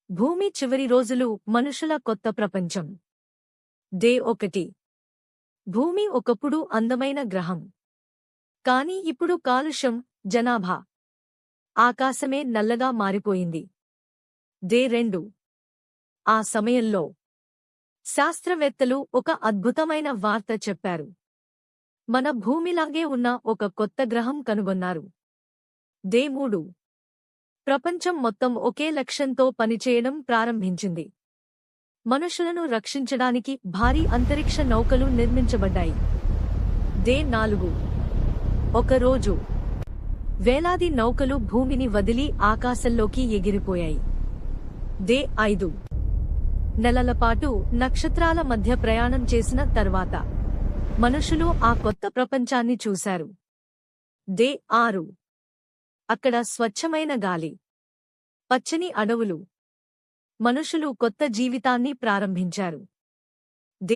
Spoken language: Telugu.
భూమి చివరి రోజులు మనుషుల కొత్త ప్రపంచం. డే 1. భూమి ఒకప్పుడు అందమైన గ్రహం. కాని ఇప్పుడు కాలుష్యం, జనాభా, ఆకాశమే నల్లగా మారిపోయింది. డే 2. ఆ సమయంలో శాస్త్రవేత్తలు ఒక అద్భుతమైన వార్త చెప్పారు. మన భూమిలాగే ఉన్న ఒక కొత్త గ్రహం కనుగొన్నారు. డే 3. ప్రపంచం మొత్తం ఒకే లక్ష్యంతో పనిచేయడం ప్రారంభించింది. మనుషులను రక్షించడానికి భారీ అంతరిక్ష నౌకలు నిర్మించబడ్డాయి. డే 4. ఒకరోజు వేలాది నౌకలు భూమిని వదిలి ఆకాశంలోకి ఎగిరిపోయాయి. డే 5. నెలల పాటు నక్షత్రాల మధ్య ప్రయాణం చేసిన తర్వాత మనుషులు ఆ కొత్త ప్రపంచాన్ని చూశారు. డే 6. అక్కడ స్వచ్ఛమైన గాలి, పచ్చని అడవులు, మనుషులు కొత్త జీవితాన్ని ప్రారంభించారు.